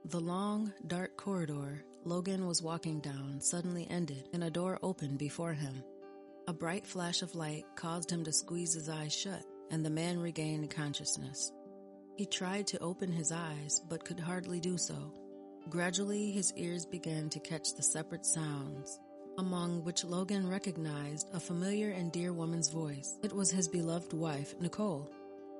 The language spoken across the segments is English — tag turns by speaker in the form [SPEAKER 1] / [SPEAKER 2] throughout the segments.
[SPEAKER 1] The long, dark corridor Logan was walking down suddenly ended, and a door opened before him. A bright flash of light caused him to squeeze his eyes shut, and the man regained consciousness. He tried to open his eyes, but could hardly do so. Gradually, his ears began to catch the separate sounds, among which Logan recognized a familiar and dear woman's voice. It was his beloved wife, Nicole.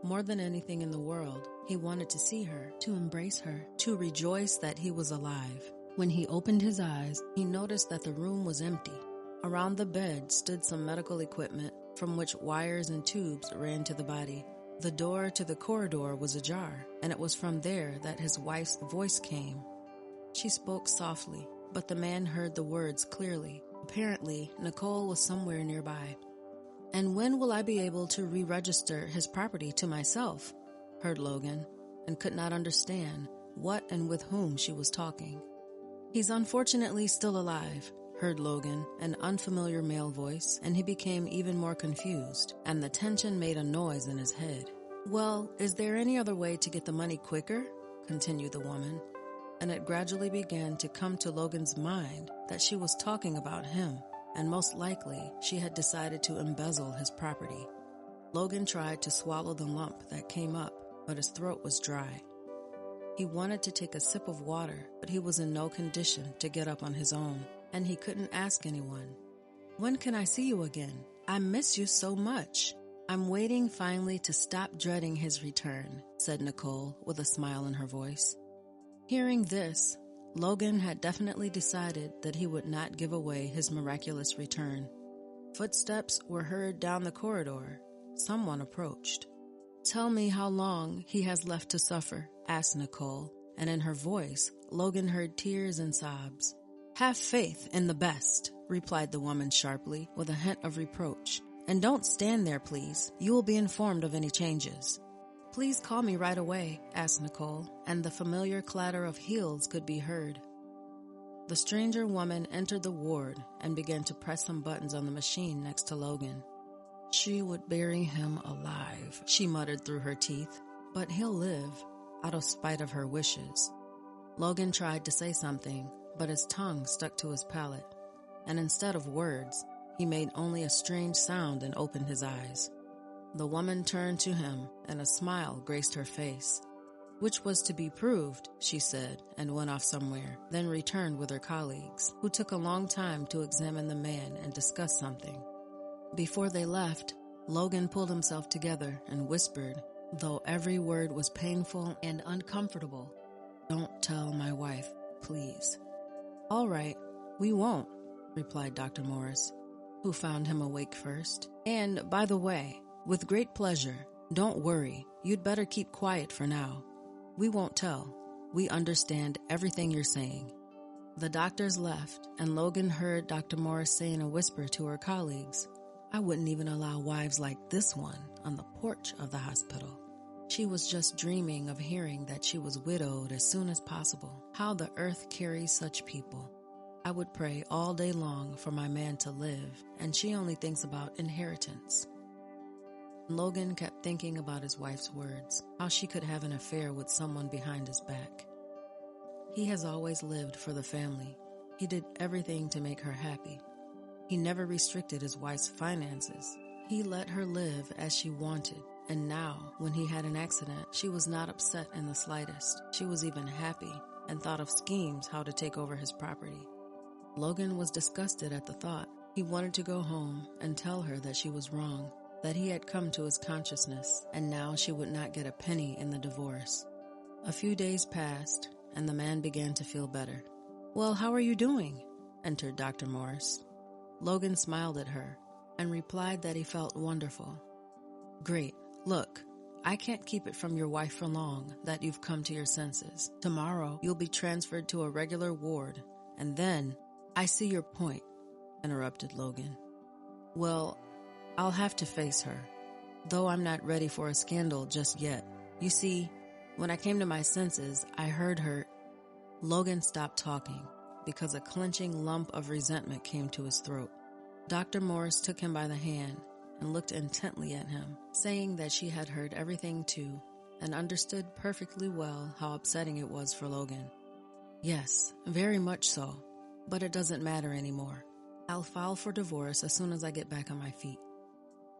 [SPEAKER 1] More than anything in the world, he wanted to see her, to embrace her, to rejoice that he was alive. When he opened his eyes, he noticed that the room was empty. Around the bed stood some medical equipment from which wires and tubes ran to the body. The door to the corridor was ajar, and it was from there that his wife's voice came. She spoke softly, but the man heard the words clearly. Apparently, Nicole was somewhere nearby. "And when will I be able to re-register his property to myself?" heard Logan, and could not understand what and with whom she was talking. "He's unfortunately still alive," heard Logan, an unfamiliar male voice, and he became even more confused, and the tension made a noise in his head. "Well, is there any other way to get the money quicker?" continued the woman, and it gradually began to come to Logan's mind that she was talking about him, and most likely she had decided to embezzle his property. Logan tried to swallow the lump that came up, but his throat was dry. He wanted to take a sip of water, but he was in no condition to get up on his own, and he couldn't ask anyone. "When can I see you again? I miss you so much." "I'm waiting finally to stop dreading his return," said Nicole with a smile in her voice. Hearing this, Logan had definitely decided that he would not give away his miraculous return. Footsteps were heard down the corridor. Someone approached. "Tell me how long he has left to suffer," asked Nicole, and in her voice, Logan heard tears and sobs. "Have faith in the best," replied the woman sharply, with a hint of reproach. "And don't stand there, please. You will be informed of any changes." "Please call me right away," asked Nicole, and the familiar clatter of heels could be heard. The stranger woman entered the ward and began to press some buttons on the machine next to Logan. "She would bury him alive," she muttered through her teeth, "but he'll live," out of spite of her wishes. Logan tried to say something, but his tongue stuck to his palate, and instead of words, he made only a strange sound and opened his eyes. The woman turned to him, and a smile graced her face. "Which was to be proved," she said, and went off somewhere, then returned with her colleagues, who took a long time to examine the man and discuss something. Before they left, Logan pulled himself together and whispered, though every word was painful and uncomfortable, "Don't tell my wife, please." "All right, we won't," replied Dr. Morris, who found him awake first. "And, by the way, with great pleasure, don't worry, you'd better keep quiet for now. We won't tell. We understand everything you're saying." The doctors left, and Logan heard Dr. Morris say in a whisper to her colleagues, "I wouldn't even allow wives like this one on the porch of the hospital." She was just dreaming of hearing that she was widowed as soon as possible. How the earth carries such people. "I would pray all day long for my man to live, and she only thinks about inheritance." Logan kept thinking about his wife's words, how she could have an affair with someone behind his back. He has always lived for the family. He did everything to make her happy. He never restricted his wife's finances. He let her live as she wanted, and now, when he had an accident, she was not upset in the slightest. She was even happy and thought of schemes how to take over his property. Logan was disgusted at the thought. He wanted to go home and tell her that she was wrong, that he had come to his consciousness, and now she would not get a penny in the divorce. A few days passed, and the man began to feel better. "Well, how are you doing?" entered Dr. Morris. Logan smiled at her and replied that he felt wonderful. "Great. Look, I can't keep it from your wife for long that you've come to your senses. Tomorrow, you'll be transferred to a regular ward, and then—" "I see your point," interrupted Logan. "Well, I'll have to face her, though I'm not ready for a scandal just yet. You see, when I came to my senses, I heard her—" Logan stopped talking because a clenching lump of resentment came to his throat. Dr. Morris took him by the hand and looked intently at him, saying that she had heard everything too and understood perfectly well how upsetting it was for Logan. Yes, very much so. But it doesn't matter anymore. I'll file for divorce as soon as I get back on my feet.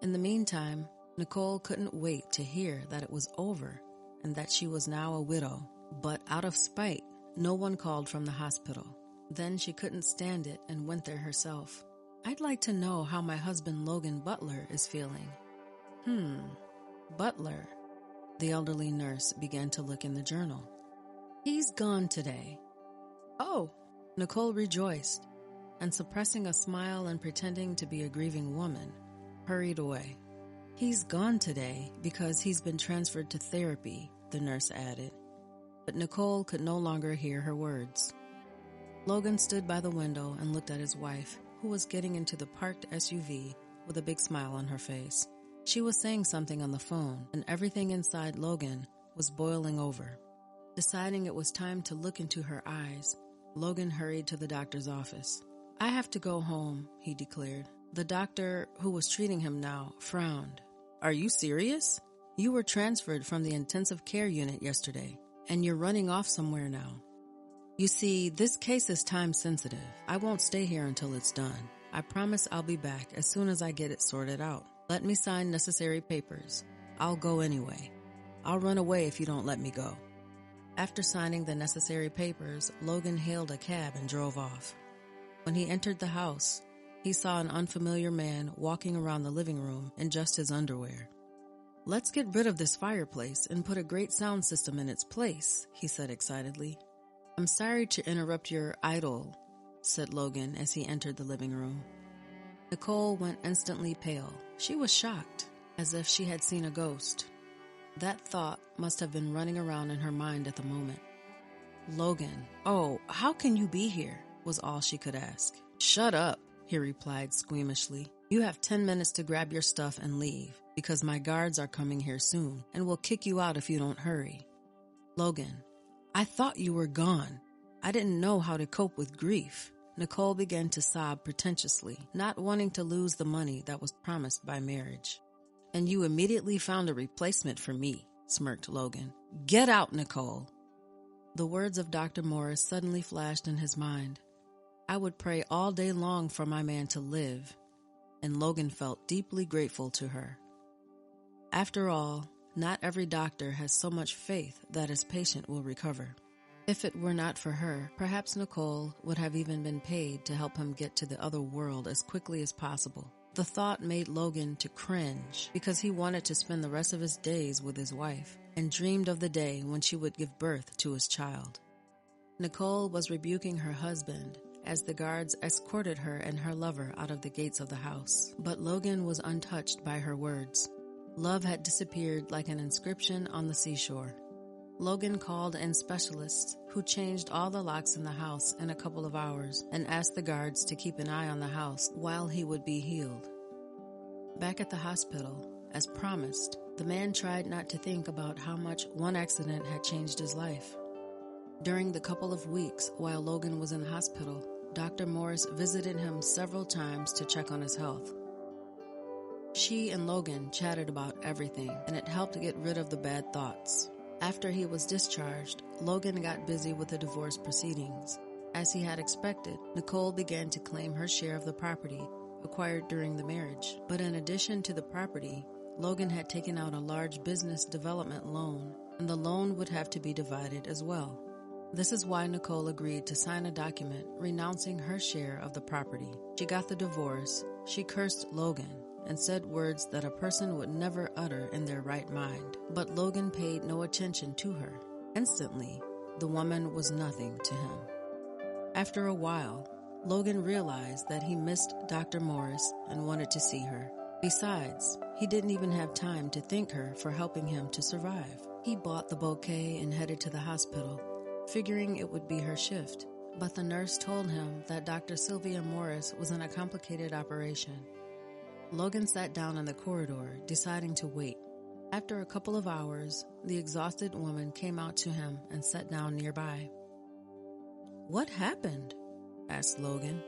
[SPEAKER 1] In the meantime, Nicole couldn't wait to hear that it was over and that she was now a widow. But out of spite, no one called from the hospital. Then she couldn't stand it and went there herself. I'd like to know how my husband Logan Butler is feeling. Butler. The elderly nurse began to look in the journal. He's gone today. Oh, Nicole rejoiced, and suppressing a smile and pretending to be a grieving woman, hurried away. He's gone today because he's been transferred to therapy, the nurse added. But Nicole could no longer hear her words. Logan stood by the window and looked at his wife, who was getting into the parked SUV with a big smile on her face. She was saying something on the phone, and everything inside Logan was boiling over. Deciding it was time to look into her eyes, Logan hurried to the doctor's office. I have to go home, he declared. The doctor, who was treating him now, frowned. Are you serious? You were transferred from the intensive care unit yesterday, and you're running off somewhere now. You see, this case is time sensitive. I won't stay here until it's done. I promise I'll be back as soon as I get it sorted out. Let me sign necessary papers. I'll go anyway. I'll run away if you don't let me go. After signing the necessary papers, Logan hailed a cab and drove off. When he entered the house, he saw an unfamiliar man walking around the living room in just his underwear. Let's get rid of this fireplace and put a great sound system in its place, he said excitedly. I'm sorry to interrupt your idyll, said Logan as he entered the living room. Nicole went instantly pale. She was shocked, as if she had seen a ghost. That thought must have been running around in her mind at the moment. Logan, oh, how can you be here? Was all she could ask. Shut up, he replied squeamishly. You have 10 minutes to grab your stuff and leave, because my guards are coming here soon, and will kick you out if you don't hurry. Logan, I thought you were gone. I didn't know how to cope with grief. Nicole began to sob pretentiously, not wanting to lose the money that was promised by marriage. And you immediately found a replacement for me, smirked Logan. Get out, Nicole. The words of Dr. Morris suddenly flashed in his mind. I would pray all day long for my man to live, and Logan felt deeply grateful to her. After all, not every doctor has so much faith that his patient will recover. If it were not for her, perhaps Nicole would have even been paid to help him get to the other world as quickly as possible. The thought made Logan to cringe because he wanted to spend the rest of his days with his wife and dreamed of the day when she would give birth to his child. Nicole was rebuking her husband as the guards escorted her and her lover out of the gates of the house. But Logan was untouched by her words. Love had disappeared like an inscription on the seashore. Logan called in specialists who changed all the locks in the house in a couple of hours and asked the guards to keep an eye on the house while he would be healed. Back at the hospital, as promised, the man tried not to think about how much one accident had changed his life. During the couple of weeks while Logan was in the hospital, Dr. Morris visited him several times to check on his health. She and Logan chatted about everything, and it helped get rid of the bad thoughts. After he was discharged, Logan got busy with the divorce proceedings. As he had expected, Nicole began to claim her share of the property acquired during the marriage. But in addition to the property, Logan had taken out a large business development loan, and the loan would have to be divided as well. This is why Nicole agreed to sign a document renouncing her share of the property. She got the divorce, she cursed Logan, and said words that a person would never utter in their right mind. But Logan paid no attention to her. Instantly, the woman was nothing to him. After a while, Logan realized that he missed Dr. Morris and wanted to see her. Besides, he didn't even have time to thank her for helping him to survive. He bought the bouquet and headed to the hospital, figuring it would be her shift. But the nurse told him that Dr. Sylvia Morris was in a complicated operation. Logan sat down in the corridor, deciding to wait. After a couple of hours, the exhausted woman came out to him and sat down nearby. What happened? Asked Logan.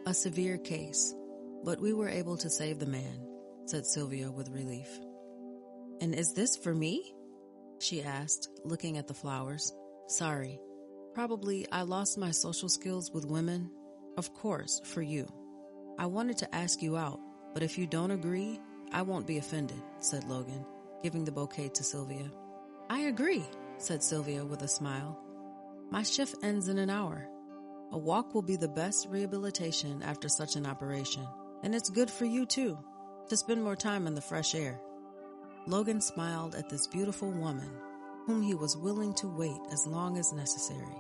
[SPEAKER 1] A severe case, but we were able to save the man, said Sylvia with relief. And is this for me? She asked, looking at the flowers. Sorry, Probably I lost my social skills with women. Of course, for you. I wanted to ask you out, but if you don't agree, I won't be offended, said Logan, giving the bouquet to Sylvia. I agree, said Sylvia with a smile. My shift ends in an hour. A walk will be the best rehabilitation after such an operation, and it's good for you too, to spend more time in the fresh air. Logan smiled at this beautiful woman, whom he was willing to wait as long as necessary.